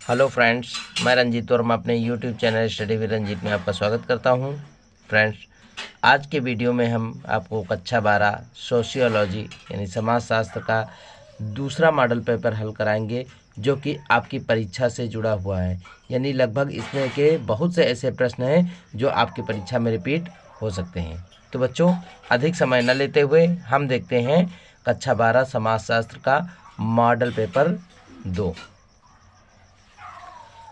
Hello friends, मैं रंजीत और मैं अपने YouTube channel study with Ranjeet में आपका स्वागत करता हूं। फ्रेंड्स, आज के वीडियो में हम आपको कक्षा 12 सोशियोलॉजी यानी समाजशास्त्र का दूसरा मॉडल पेपर हल कराएंगे, जो कि आपकी परीक्षा से जुड़ा हुआ है। यानी लगभग इसमें के बहुत से ऐसे प्रश्न हैं जो आपकी परीक्षा में रिपीट हो सकते हैं। तो बच्चों, अधिक समय न लेते हुए हम देखते हैं कक्षा 12 समाजशास्त्र का मॉडल पेपर 2।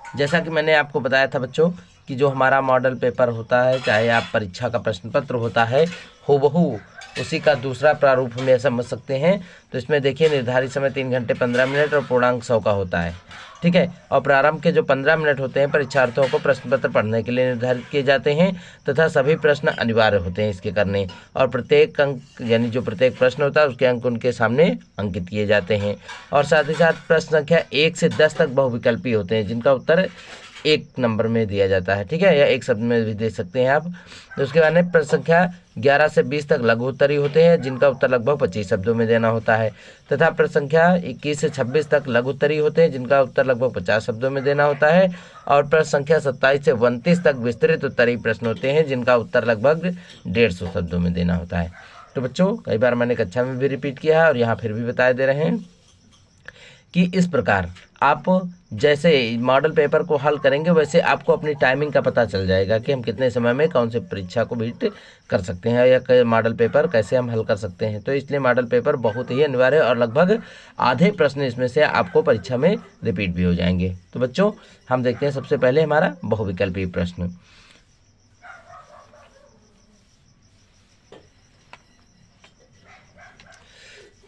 जैसा कि मैंने आपको बताया था बच्चों कि जो हमारा मॉडल पेपर होता है, चाहे आप परीक्षा का प्रश्न पत्र होता है, हूबहू उसी का दूसरा प्रारूप हम यह समझ सकते हैं। तो इसमें देखिए, निर्धारित समय 3 घंटे 15 मिनट और पूर्णांक 100 का होता है, ठीक है। और प्रारंभ के जो 15 मिनट होते हैं परीक्षार्थियों को प्रश्न पत्र पढ़ने के लिए निर्धारित किए जाते हैं तथा सभी प्रश्न अनिवार्य होते हैं इसके करने। और प्रत्येक अंक यानी जो प्रत्येक प्रश्न होता है उसके अंक उनके सामने अंकित किए जाते हैं। और साथ ही साथ प्रश्न संख्या 1 से 10 तक बहुविकल्पी होते हैं, जिनका उत्तर 1 नंबर में दिया जाता है, ठीक है, या 1 शब्द में भी दे सकते हैं आप। तो उसके बाद में प्रश्न संख्या 11 से 20 तक लघु उत्तरी होते हैं, जिनका उत्तर लगभग 25 शब्दों में देना होता है। तथा प्रश्न संख्या 21 से 26 तक लघु उत्तरी होते हैं, जिनका उत्तर लगभग 50 शब्दों में देना होता है। और प्रश्न संख्या 27 से 29 तक विस्तृत उत्तरी प्रश्न होते हैं, जिनका उत्तर लगभग 150 शब्दों में देना होता है। तो बच्चों, कई बार मैंने कक्षा में भी रिपीट किया है और यहाँ फिर भी बता दे रहे हैं कि इस प्रकार आप जैसे मॉडल पेपर को हल करेंगे वैसे आपको अपनी टाइमिंग का पता चल जाएगा कि हम कितने समय में कौन से परीक्षा को बीट कर सकते हैं या मॉडल पेपर कैसे हम हल कर सकते हैं। तो इसलिए मॉडल पेपर बहुत ही अनिवार्य और लगभग आधे प्रश्न इसमें से आपको परीक्षा में रिपीट भी हो जाएंगे। तो बच्चों, हम देखते हैं सबसे पहले हमारा बहुविकल्पी प्रश्न।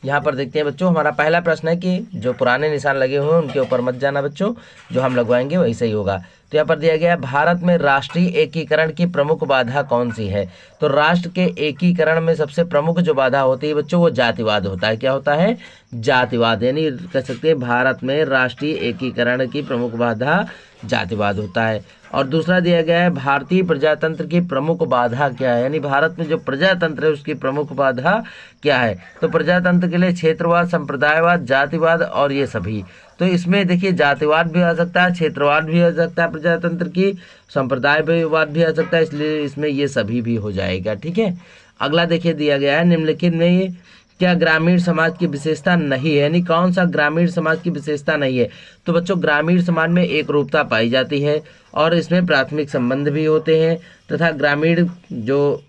यहाँ पर देखते हैं बच्चों, हमारा पहला प्रश्न है कि जो पुराने निशान लगे हुए हैं उनके ऊपर मत जाना बच्चों, जो हम लगवाएंगे वही सही होगा। तो यहाँ पर दिया गया है, भारत में राष्ट्रीय एकीकरण की प्रमुख बाधा कौन सी है। तो राष्ट्र के एकीकरण में सबसे प्रमुख जो बाधा होती है बच्चों वो जातिवाद होता है। क्या होता है? जातिवाद। यानी कह सकते हैं भारत में राष्ट्रीय एकीकरण की प्रमुख बाधा जातिवाद होता है। और दूसरा दिया गया है, भारतीय प्रजातंत्र की प्रमुख बाधा क्या है। यानी भारत में जो प्रजातंत्र है उसकी प्रमुख बाधा क्या है। तो प्रजातंत्र के लिए क्षेत्रवाद, संप्रदायवाद, जातिवाद और ये सभी। तो इसमें देखिए, जातिवाद भी आ सकता है, क्षेत्रवाद भी आ सकता है, प्रजातंत्र की संप्रदायवाद भी आ सकता है, इसलिए इसमें ये सभी भी हो जाएगा, ठीक है। अगला देखिए दिया गया है, निम्नलिखित में ये क्या ग्रामीण समाज की विशेषता नहीं है। यानी कौन सा ग्रामीण समाज की विशेषता नहीं है। तो बच्चों, ग्रामीण समाज में एक रूपता पाई जाती है और इसमें प्राथमिक संबंध भी होते हैं तथा ग्रामीण जो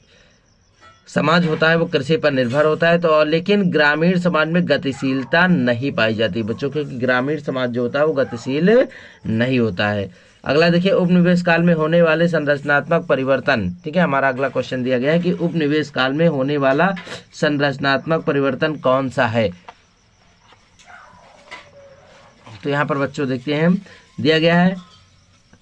समाज होता है वो कृषि पर निर्भर होता है। तो लेकिन ग्रामीण समाज में गतिशीलता नहीं पाई जाती बच्चों, क्योंकि ग्रामीण समाज जो होता है वो गतिशील नहीं होता है। अगला देखिए, उपनिवेश काल में होने वाले संरचनात्मक परिवर्तन, ठीक है। हमारा अगला क्वेश्चन दिया गया है कि उपनिवेश काल में होने वाला संरचनात्मक परिवर्तन कौन सा है। तो यहाँ पर बच्चों देखते हैं, दिया गया है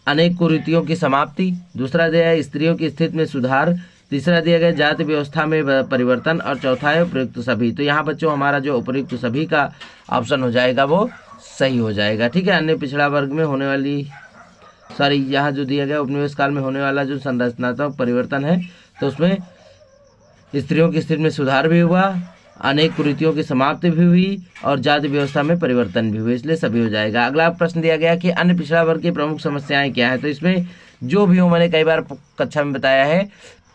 अनेक कुरीतियों की समाप्ति, दूसरा दिया है स्त्रियों की स्थिति में सुधार, तीसरा दिया गया जाति व्यवस्था में परिवर्तन और चौथा है उपयुक्त सभी। तो यहाँ बच्चों हमारा जो उपयुक्त सभी का ऑप्शन हो जाएगा वो सही हो जाएगा, ठीक है। अन्य पिछड़ा वर्ग में होने वाली यहाँ जो दिया गया उपनिवेश काल में होने वाला जो संरचनात्मक परिवर्तन है, तो उसमें स्त्रियों की स्थिति में सुधार भी हुआ, अनेक कुरीतियों की समाप्ति भी हुई और जाति व्यवस्था में परिवर्तन भी हुए, इसलिए सभी हो जाएगा। अगला प्रश्न दिया गया कि अन्य पिछड़ा वर्ग की प्रमुख समस्याएं क्या है। तो इसमें जो भी हो, मैंने कई बार कक्षा में बताया है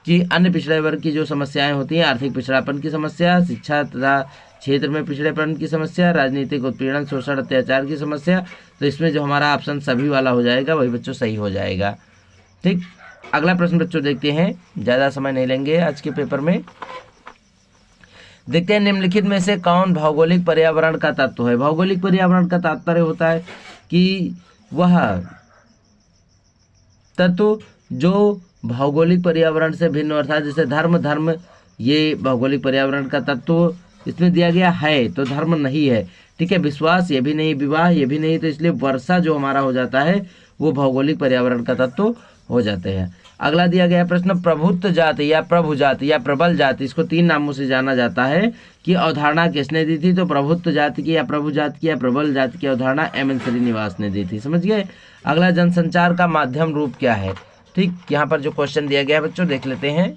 कि अन्य पिछड़े वर्ग की जो समस्याएं होती हैं, आर्थिक पिछड़ापन की समस्या, शिक्षा तथा क्षेत्र में पिछड़ेपन की समस्या, राजनीतिक उत्पीड़न, शोषण, अत्याचार की समस्या। तो इसमें जो हमारा ऑप्शन सभी वाला हो जाएगा वही बच्चों सही हो जाएगा, ठीक। अगला प्रश्न बच्चों देखते हैं, ज़्यादा समय नहीं लेंगे आज के पेपर में। देखते हैं, निम्नलिखित में से कौन भौगोलिक पर्यावरण का तत्व है। भौगोलिक पर्यावरण का तात्पर्य होता है कि वह तत्व जो भौगोलिक पर्यावरण से भिन्न, अर्थात जैसे धर्म, ये भौगोलिक पर्यावरण का तत्व इसमें दिया गया है तो धर्म नहीं है, ठीक है। विश्वास ये भी नहीं, विवाह ये भी नहीं, तो इसलिए वर्षा जो हमारा हो जाता है वो भौगोलिक पर्यावरण का तत्व हो जाते हैं। अगला दिया गया प्रश्न, प्रभुत्व जाति या प्रभु जाति या प्रबल जाति, इसको 3 नामों से जाना जाता है, कि अवधारणा किसने दी थी। तो प्रभुत्व जाति की या प्रभु जाति की या प्रबल जाति की अवधारणा M.N. श्रीनिवास ने दी थी, समझ गए। अगला, जनसंचार का माध्यम रूप क्या है, ठीक। यहाँ पर जो क्वेश्चन दिया गया है बच्चों देख लेते हैं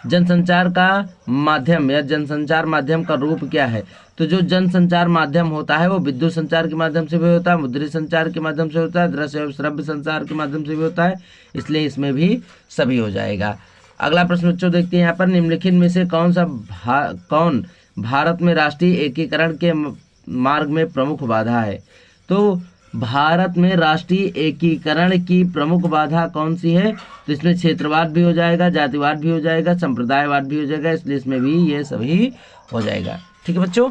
जनसंचार का माध्यम या जनसंचार माध्यम का रूप क्या है? तो जो जनसंचार माध्यम होता है वो विद्युत संचार के माध्यम से भी होता है, मुद्रित संचार के माध्यम से होता है, दृश्य और श्रव्य संचार के माध्यम से भी होता है, इसलिए इसमें भी सभी हो जाएगा। अगला प्रश्न बच्चों देखते हैं यहाँ पर, निम्नलिखित में से कौन भारत में राष्ट्रीय एकीकरण के मार्ग में प्रमुख बाधा है? तो भारत में राष्ट्रीय एकीकरण की प्रमुख बाधा कौन सी है? तो इसमें क्षेत्रवाद भी हो जाएगा, जातिवाद भी हो जाएगा, संप्रदायवाद भी हो जाएगा, इसलिए इसमें भी ये सभी हो जाएगा। ठीक है बच्चों,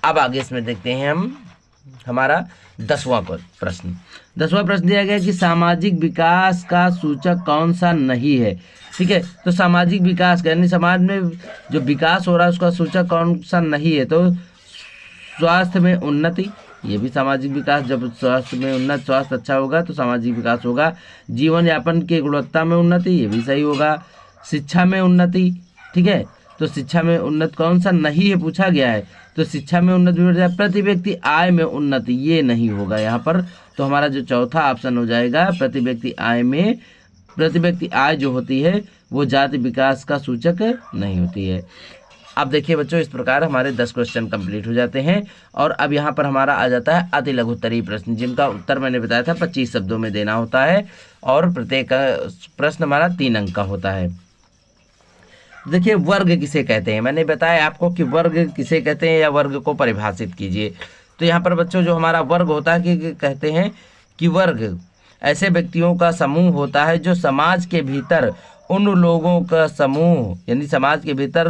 अब आगे इसमें देखते हैं हम हमारा 10वां प्रश्न। 10वां प्रश्न दिया गया कि सामाजिक विकास का सूचक कौन सा नहीं है? ठीक है, तो सामाजिक विकास यानी समाज में जो विकास हो रहा है उसका सूचक कौन सा नहीं है? तो स्वास्थ्य में उन्नति, ये भी सामाजिक विकास, जब स्वास्थ्य में उन्नत, स्वास्थ्य अच्छा होगा तो सामाजिक विकास होगा। जीवन यापन की गुणवत्ता में उन्नति, ये भी सही होगा। शिक्षा में उन्नति, ठीक है, तो शिक्षा में उन्नत कौन सा नहीं है पूछा गया है, तो शिक्षा में उन्नति हो जाए। प्रति व्यक्ति आय में उन्नति, ये नहीं होगा यहाँ पर, तो हमारा जो चौथा ऑप्शन हो जाएगा प्रति व्यक्ति आय में। प्रति व्यक्ति आय जो होती है वो जाति विकास का सूचक नहीं होती है। अब देखिए बच्चों, इस प्रकार हमारे 10 क्वेश्चन कंप्लीट हो जाते हैं और अब यहाँ पर हमारा आ जाता है अति लघुत्तरीय प्रश्न, जिनका उत्तर मैंने बताया था 25 शब्दों में देना होता है और प्रत्येक प्रश्न हमारा 3 अंक का होता है। देखिए, वर्ग किसे कहते हैं? मैंने बताया आपको कि वर्ग किसे कहते हैं या वर्ग को परिभाषित कीजिए। तो यहाँ पर बच्चों जो हमारा वर्ग होता है कि कहते हैं कि वर्ग ऐसे व्यक्तियों का समूह होता है जो समाज के भीतर उन लोगों का समूह, यानी समाज के भीतर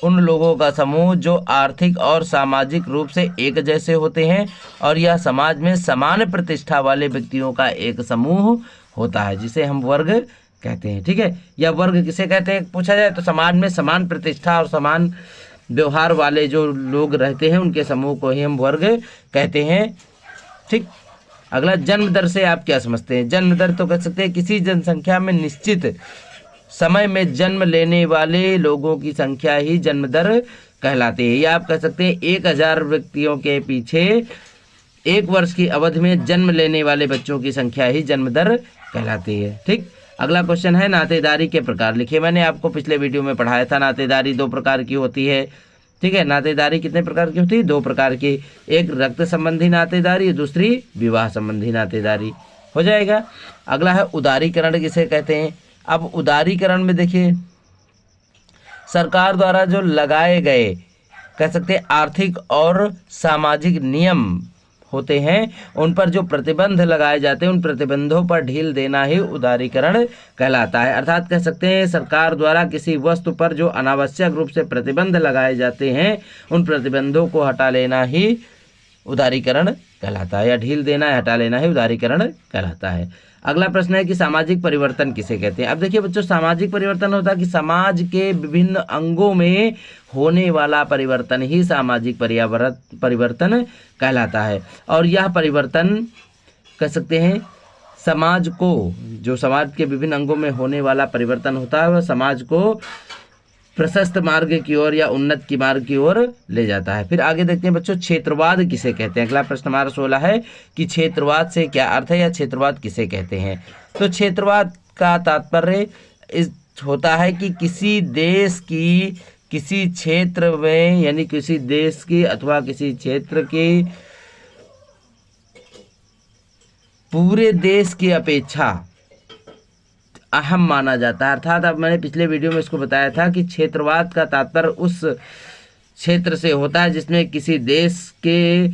उन लोगों का समूह जो आर्थिक और सामाजिक रूप से एक जैसे होते हैं और यह समाज में समान प्रतिष्ठा वाले व्यक्तियों का एक समूह होता है, जिसे हम वर्ग कहते हैं। ठीक है, यह वर्ग किसे कहते हैं पूछा जाए तो समाज में समान प्रतिष्ठा और समान व्यवहार वाले जो लोग रहते हैं उनके समूह को ही हम वर्ग कहते हैं। ठीक, अगला जन्म दर से आप क्या समझते हैं? जन्म दर तो कह सकते हैं किसी जनसंख्या में निश्चित समय में जन्म लेने वाले लोगों की संख्या ही जन्म दर कहलाती है, या आप कह सकते हैं 1000 व्यक्तियों के पीछे 1 वर्ष की अवधि में जन्म लेने वाले बच्चों की संख्या ही जन्म दर कहलाती है। ठीक, अगला क्वेश्चन है नातेदारी के प्रकार लिखिए। मैंने आपको पिछले वीडियो में पढ़ाया था नातेदारी 2 प्रकार की होती है। ठीक है, नातेदारी कितने प्रकार की होती है? 2 प्रकार की, एक रक्त संबंधी नातेदारी, दूसरी विवाह संबंधी नातेदारी हो जाएगा। अगला है उदारीकरण किसे कहते हैं? अब उदारीकरण में देखिए सरकार द्वारा जो लगाए गए कह सकते हैं आर्थिक और सामाजिक नियम होते हैं उन पर जो प्रतिबंध लगाए जाते हैं उन प्रतिबंधों पर ढील देना ही उदारीकरण कहलाता है। अर्थात कह सकते हैं सरकार द्वारा किसी वस्तु पर जो अनावश्यक रूप से प्रतिबंध लगाए जाते हैं उन प्रतिबंधों को हटा लेना ही उदारीकरण कहलाता है, या ढील देना है, हटा लेना ही उदारीकरण कहलाता है। अगला प्रश्न है कि सामाजिक परिवर्तन किसे कहते हैं? अब देखिए बच्चों, सामाजिक परिवर्तन होता है कि समाज के विभिन्न अंगों में होने वाला परिवर्तन ही सामाजिक परिवर्तन कहलाता है। और यह परिवर्तन कह सकते हैं समाज को, जो समाज के विभिन्न अंगों में होने वाला परिवर्तन होता है वह समाज को प्रशस्त मार्ग की ओर या उन्नत की मार्ग की ओर ले जाता है। फिर आगे देखते हैं बच्चों, क्षेत्रवाद किसे कहते हैं? अगला प्रश्न हमारा 16 है कि क्षेत्रवाद से क्या अर्थ है या क्षेत्रवाद किसे कहते हैं? तो क्षेत्रवाद का तात्पर्य इस होता है कि किसी देश की किसी क्षेत्र में, यानी किसी देश की अथवा किसी क्षेत्र की पूरे देश की अपेक्षा अहम माना जाता है। अर्थात अब मैंने पिछले वीडियो में इसको बताया था कि क्षेत्रवाद का तात्पर्य उस क्षेत्र से होता है जिसमें किसी देश के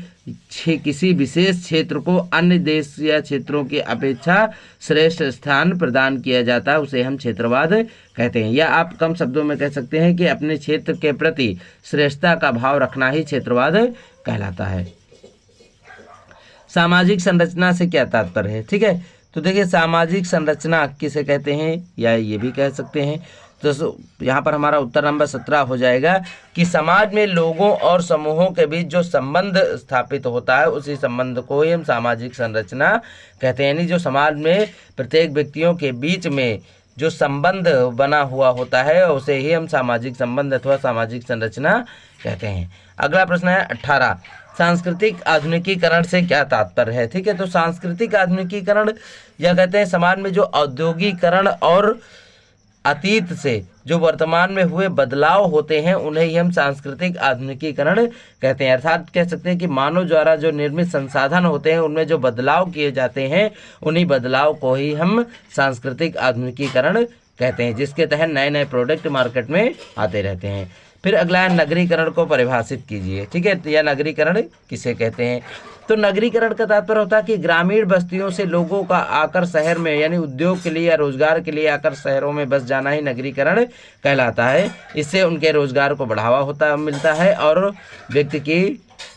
किसी विशेष क्षेत्र को अन्य देश या क्षेत्रों की अपेक्षा श्रेष्ठ स्थान प्रदान किया जाता है, उसे हम क्षेत्रवाद कहते हैं। या आप कम शब्दों में कह सकते हैं कि अपने क्षेत्र के प्रति श्रेष्ठता का भाव रखना ही क्षेत्रवाद कहलाता है। सामाजिक संरचना से क्या तात्पर्य है? ठीक है, तो देखिए सामाजिक संरचना किसे कहते हैं या ये भी कह सकते हैं। तो यहाँ पर हमारा उत्तर नंबर 17 हो जाएगा कि समाज में लोगों और समूहों के बीच जो संबंध स्थापित होता है उसी संबंध को ही हम सामाजिक संरचना कहते हैं। यानी जो समाज में प्रत्येक व्यक्तियों के बीच में जो संबंध बना हुआ होता है उसे ही हम सामाजिक संबंध अथवा सामाजिक संरचना कहते हैं। अगला प्रश्न है 18, सांस्कृतिक आधुनिकीकरण से क्या तात्पर्य है? ठीक है, तो सांस्कृतिक आधुनिकीकरण या कहते हैं समाज में जो औद्योगिकरण और अतीत से जो वर्तमान में हुए बदलाव होते हैं उन्हें ही हम सांस्कृतिक आधुनिकीकरण कहते हैं। अर्थात कह सकते हैं कि मानव द्वारा जो निर्मित संसाधन होते हैं उनमें जो बदलाव किए जाते हैं उन्हीं बदलाव को ही हम सांस्कृतिक आधुनिकीकरण कहते हैं, जिसके तहत नए नए प्रोडक्ट मार्केट में आते रहते हैं। फिर अगला है नगरीकरण को परिभाषित कीजिए। ठीक है, तो यह नगरीकरण किसे कहते हैं? तो नगरीकरण का तात्पर्य होता है कि ग्रामीण बस्तियों से लोगों का आकर शहर में यानी उद्योग के लिए या रोजगार के लिए आकर शहरों में बस जाना ही नगरीकरण कहलाता है। इससे उनके रोजगार को बढ़ावा मिलता है और व्यक्ति की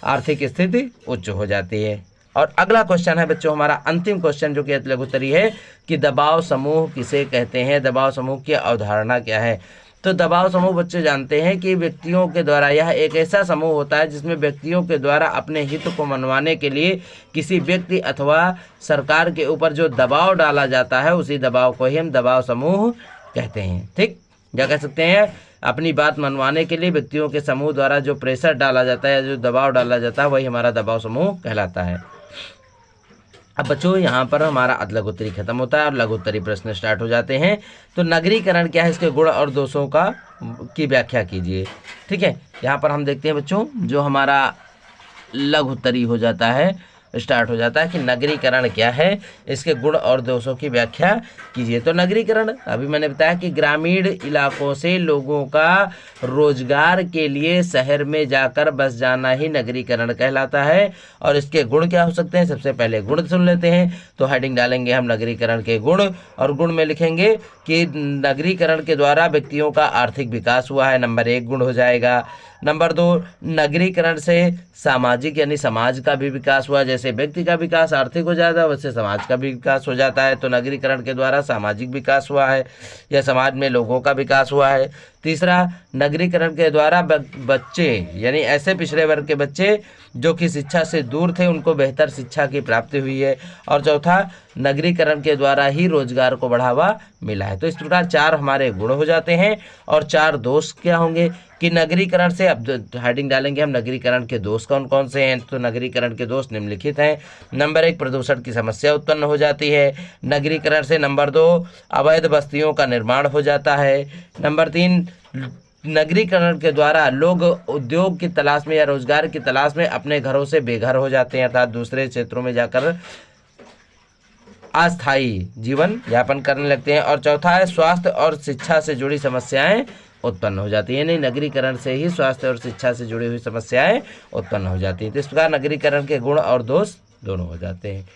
आर्थिक स्थिति उच्च हो जाती है। और अगला क्वेश्चन है बच्चों हमारा अंतिम क्वेश्चन जो कि लघुत्तरी है कि दबाव समूह किसे कहते हैं, दबाव समूह की अवधारणा क्या है? तो दबाव समूह बच्चे जानते हैं कि व्यक्तियों के द्वारा यह एक ऐसा समूह होता है जिसमें व्यक्तियों के द्वारा अपने हित को मनवाने के लिए किसी व्यक्ति अथवा सरकार के ऊपर जो दबाव डाला जाता है उसी दबाव को ही हम दबाव समूह कहते हैं। ठीक, क्या कह सकते हैं? अपनी बात मनवाने के लिए व्यक्तियों के समूह द्वारा जो प्रेशर डाला जाता है, जो दबाव डाला जाता है, वही हमारा दबाव समूह कहलाता है। अब बच्चों यहाँ पर हमारा लघुत्तरी खत्म होता है और लघुत्तरी प्रश्न स्टार्ट हो जाते हैं। तो नगरीकरण क्या है, इसके गुण और दोषों की व्याख्या कीजिए। ठीक है, यहाँ पर हम देखते हैं बच्चों जो हमारा लघुत्तरी हो जाता है स्टार्ट हो जाता है कि नगरीकरण क्या है, इसके गुण और दोषों की व्याख्या कीजिए। तो नगरीकरण अभी मैंने बताया कि ग्रामीण इलाकों से लोगों का रोजगार के लिए शहर में जाकर बस जाना ही नगरीकरण कहलाता है। और इसके गुण क्या हो सकते हैं? सबसे पहले गुण सुन लेते हैं। तो हेडिंग डालेंगे हम नगरीकरण के गुण और गुण में लिखेंगे कि नगरीकरण के द्वारा व्यक्तियों का आर्थिक विकास हुआ है, नंबर 1 गुण हो जाएगा। नंबर 2, नगरीकरण से सामाजिक यानी समाज का भी विकास हुआ। जैसे व्यक्ति का विकास आर्थिक हो जाता है वैसे समाज का भी विकास हो जाता है। तो नगरीकरण के द्वारा सामाजिक विकास हुआ है या समाज में लोगों का विकास हुआ है। तीसरा, नगरीकरण के द्वारा बच्चे यानी ऐसे पिछड़े वर्ग के बच्चे जो कि शिक्षा से दूर थे उनको बेहतर शिक्षा की प्राप्ति हुई है। और चौथा, नगरीकरण के द्वारा ही रोजगार को बढ़ावा मिला है। तो इस प्रकार 4 हमारे गुण हो जाते हैं और 4 दोष क्या होंगे कि नगरीकरण से, अब हेडिंग डालेंगे हम नगरीकरण के दोष कौन कौन से हैं। तो नगरीकरण के दोष निम्नलिखित हैं। नंबर 1, प्रदूषण की समस्या उत्पन्न हो जाती है नगरीकरण से। नंबर 2, अवैध बस्तियों का निर्माण हो जाता है। नंबर 3, नगरीकरण के द्वारा लोग उद्योग की तलाश में या रोजगार की तलाश में अपने घरों से बेघर हो जाते हैं, अर्थात दूसरे क्षेत्रों में जाकर अस्थायी जीवन यापन करने लगते हैं। और चौथा है, स्वास्थ्य और शिक्षा से जुड़ी समस्याएं उत्पन्न हो जाती है, यानी नगरीकरण से ही स्वास्थ्य और शिक्षा से जुड़ी हुई समस्याएं उत्पन्न हो जाती है। तो इस प्रकार नगरीकरण के गुण और दोष दोनों हो जाते हैं।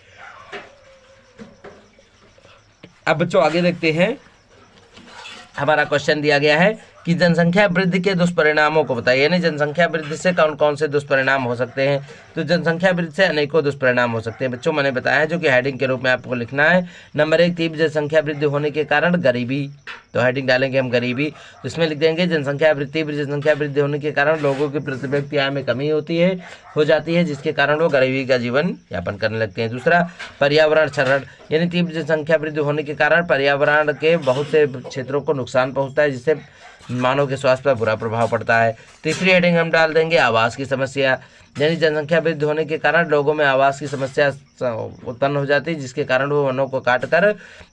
अब बच्चों आगे देखते हैं, हमारा क्वेश्चन दिया गया है कि जनसंख्या वृद्धि के दुष्परिणामों को बताइए, यानी जनसंख्या वृद्धि से कौन कौन से दुष्परिणाम हो सकते हैं। तो जनसंख्या वृद्धि से अनेकों दुष्परिणाम हो सकते हैं बच्चों, मैंने बताया है जो कि हेडिंग के रूप में आपको लिखना है। नंबर 1, तीव्र जनसंख्या वृद्धि होने के कारण गरीबी। तो हेडिंग डालेंगे हम गरीबी, तो इसमें लिख देंगे तीव्र जनसंख्या वृद्धि होने के कारण लोगों की प्रति व्यक्ति आय में कमी हो जाती है जिसके कारण वो गरीबी का जीवन यापन करने लगते हैं। दूसरा, पर्यावरण क्षरण, यानी तीव्र जनसंख्या वृद्धि होने के कारण पर्यावरण के बहुत से क्षेत्रों को नुकसान पहुँचता है जिससे मानव के स्वास्थ्य पर बुरा प्रभाव पड़ता है। तीसरी हेडिंग हम डाल देंगे आवास की समस्या, यानी जनसंख्या वृद्धि होने के कारण लोगों में आवास की समस्या उत्पन्न हो जाती है जिसके कारण वो वनों को काटकर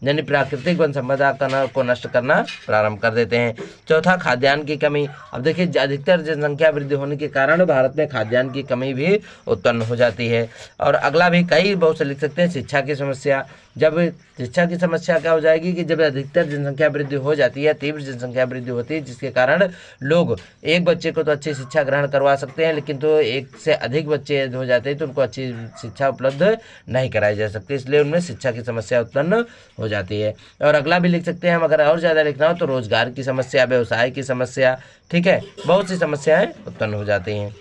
यानी प्राकृतिक वन संपदा को नष्ट करना प्रारंभ कर देते हैं। चौथा, खाद्यान्न की कमी। अब देखिए अधिकतर जनसंख्या वृद्धि होने के कारण भारत में खाद्यान्न की कमी भी उत्पन्न हो जाती है। और अगला भी कई बहुत से लिख सकते हैं, शिक्षा की समस्या। जब शिक्षा की समस्या क्या हो जाएगी कि जब अधिकतर जनसंख्या वृद्धि हो जाती है, तीव्र जनसंख्या वृद्धि होती है जिसके कारण लोग एक बच्चे को तो अच्छी शिक्षा ग्रहण करवा सकते हैं लेकिन तो एक से अधिक बच्चे हो जाते हैं तो उनको अच्छी शिक्षा उपलब्ध नहीं कराई जा सकती, इसलिए उनमें शिक्षा की समस्या उत्पन्न हो जाती है। और अगला भी लिख सकते हैं हम, अगर और ज़्यादा लिखना हो तो रोजगार की समस्या, व्यवसाय की समस्या, ठीक है, बहुत सी समस्याएं उत्पन्न हो जाती हैं।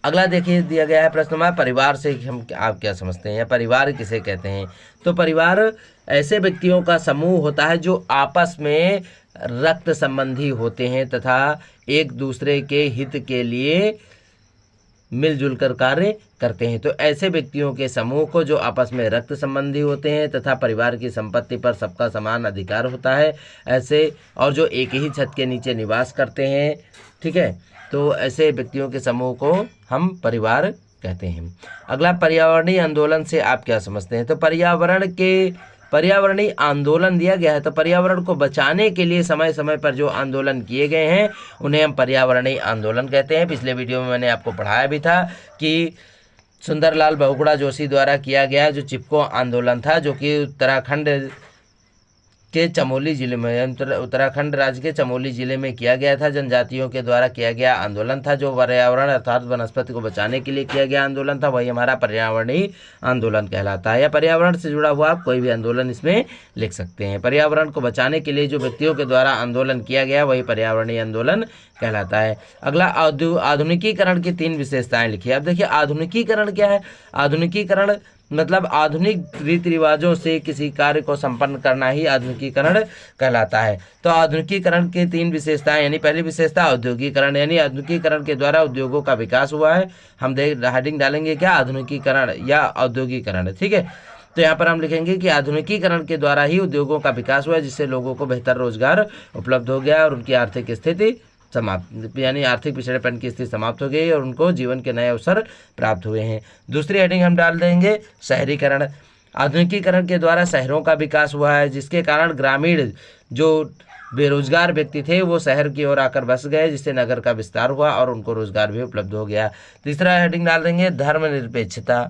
अगला देखिए दिया गया है प्रश्न में, परिवार से हम आप क्या समझते हैं या परिवार किसे कहते हैं। तो परिवार ऐसे व्यक्तियों का समूह होता है जो आपस में रक्त संबंधी होते हैं तथा एक दूसरे के हित के लिए मिलजुल कर कार्य करते हैं। तो ऐसे व्यक्तियों के समूह को जो आपस में रक्त संबंधी होते हैं तथा परिवार की संपत्ति पर सबका समान अधिकार होता है, ऐसे और जो एक ही छत के नीचे निवास करते हैं, ठीक है, तो ऐसे व्यक्तियों के समूह को हम परिवार कहते हैं। अगला, पर्यावरणीय आंदोलन से आप क्या समझते हैं। तो पर्यावरण के पर्यावरणीय आंदोलन दिया गया है, तो पर्यावरण को बचाने के लिए समय समय पर जो आंदोलन किए गए हैं उन्हें हम पर्यावरणीय आंदोलन कहते हैं। पिछले वीडियो में मैंने आपको पढ़ाया भी था कि सुंदरलाल बहुगुणा जोशी द्वारा किया गया जो चिपको आंदोलन था, जो कि उत्तराखंड के चमोली जिले में, उत्तराखंड राज्य के चमोली जिले में किया गया था। जनजातियों के द्वारा किया गया आंदोलन था, जो पर्यावरण अर्थात वनस्पति को बचाने के लिए किया गया आंदोलन था, वही हमारा पर्यावरणीय आंदोलन कहलाता है। या पर्यावरण से जुड़ा हुआ आप कोई भी आंदोलन इसमें लिख सकते हैं। पर्यावरण को बचाने के लिए जो व्यक्तियों के द्वारा आंदोलन किया गया वही पर्यावरणीय आंदोलन कहलाता है। अगला आधुनिकीकरण की 3 विशेषताएं लिखिए। अब देखिए आधुनिकीकरण क्या है। आधुनिकीकरण मतलब आधुनिक रीति रिवाजों से किसी कार्य को संपन्न करना ही आधुनिकीकरण कहलाता है। तो आधुनिकीकरण की 3 विशेषताएं, यानी पहली विशेषता औद्योगिकरण, यानी आधुनिकीकरण के द्वारा उद्योगों का विकास हुआ है। हम हेडिंग डालेंगे क्या, आधुनिकीकरण या औद्योगिकरण, ठीक है। तो यहाँ पर हम लिखेंगे कि आधुनिकीकरण के द्वारा ही उद्योगों का विकास हुआ है, जिससे लोगों को बेहतर रोजगार उपलब्ध हो गया और उनकी आर्थिक स्थिति समाप्त, यानी आर्थिक पिछड़ेपन की स्थिति समाप्त हो गई और उनको जीवन के नए अवसर प्राप्त हुए हैं। दूसरी हेडिंग हम डाल देंगे शहरीकरण। आधुनिकीकरण के द्वारा शहरों का विकास हुआ है, जिसके कारण ग्रामीण जो बेरोजगार व्यक्ति थे वो शहर की ओर आकर बस गए, जिससे नगर का विस्तार हुआ और उनको रोजगार भी उपलब्ध हो गया। तीसरा हेडिंग डाल देंगे धर्मनिरपेक्षता।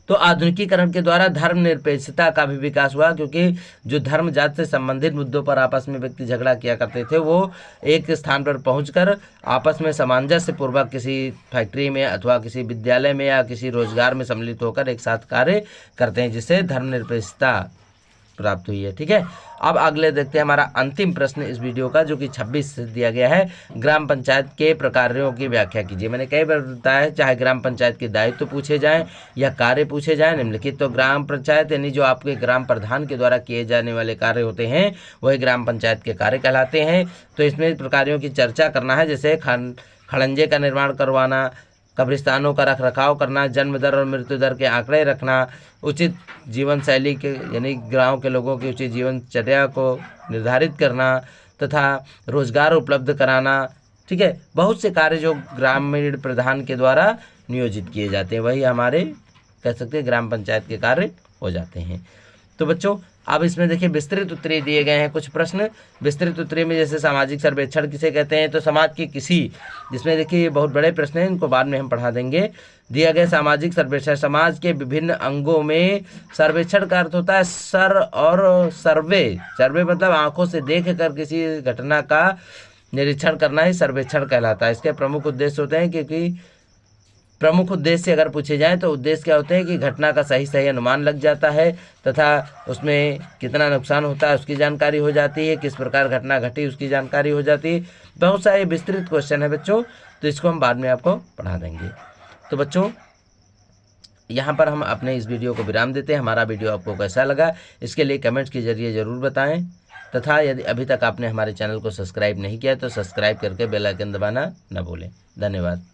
तो आधुनिकीकरण के द्वारा धर्मनिरपेक्षता का भी विकास हुआ, क्योंकि जो धर्म जात से संबंधित मुद्दों पर आपस में व्यक्ति झगड़ा किया करते थे वो एक स्थान पर पहुंचकर आपस में सामंजस्य पूर्वक किसी फैक्ट्री में अथवा किसी विद्यालय में या किसी रोजगार में सम्मिलित होकर एक साथ कार्य करते हैं, जिससे धर्मनिरपेक्षता प्राप्त हुई है, ठीक है। अब अगले देखते हैं हमारा अंतिम प्रश्न इस वीडियो का, जो कि 26 से दिया गया है। ग्राम पंचायत के प्रकारों की व्याख्या कीजिए। मैंने कई बार बताया है, चाहे ग्राम पंचायत के दायित्व पूछे जाएं या कार्य पूछे जाएं निम्नलिखित, तो ग्राम पंचायत यानी जो आपके ग्राम प्रधान के द्वारा किए जाने वाले कार्य होते हैं वही ग्राम पंचायत के कार्य कहलाते हैं। तो इसमें प्रकारों की चर्चा करना है, जैसे खड़ंजे का निर्माण करवाना, कब्रिस्तानों का रखरखाव करना, जन्म दर और मृत्यु दर के आंकड़े रखना, उचित जीवन शैली के यानी गाँव के लोगों की उचित जीवनचर्या को निर्धारित करना तथा रोजगार उपलब्ध कराना, ठीक है। बहुत से कार्य जो ग्रामीण प्रधान के द्वारा नियोजित किए जाते हैं वही हमारे कह सकते हैं ग्राम पंचायत के कार्य हो जाते हैं। तो बच्चों अब इसमें देखिए विस्तृत उत्तरीय दिए गए हैं कुछ प्रश्न। विस्तृत उत्तरीय में जैसे सामाजिक सर्वेक्षण किसे कहते हैं, तो समाज की किसी, जिसमें देखिए ये बहुत बड़े प्रश्न हैं, इनको बाद में हम पढ़ा देंगे। दिया गया सामाजिक सर्वेक्षण, समाज के विभिन्न अंगों में सर्वेक्षण का अर्थ होता है सर और सर्वे। सर्वे मतलब आंखों से देख कर किसी घटना का निरीक्षण करना ही सर्वेक्षण कहलाता है। इसके प्रमुख उद्देश्य होते हैं, क्योंकि प्रमुख उद्देश्य अगर पूछे जाएं तो उद्देश्य क्या होते हैं कि घटना का सही अनुमान लग जाता है तथा उसमें कितना नुकसान होता है उसकी जानकारी हो जाती है, किस प्रकार घटना घटी उसकी जानकारी हो जाती है। बहुत सारे विस्तृत क्वेश्चन है बच्चों, तो इसको हम बाद में आपको पढ़ा देंगे। तो बच्चों यहाँ पर हम अपने इस वीडियो को विराम देते हैं। हमारा वीडियो आपको कैसा लगा इसके लिए कमेंट्स के जरिए ज़रूर बताएं, तथा यदि अभी तक आपने हमारे चैनल को सब्सक्राइब नहीं किया तो सब्सक्राइब करके बेल आइकन दबाना न भूलें। धन्यवाद।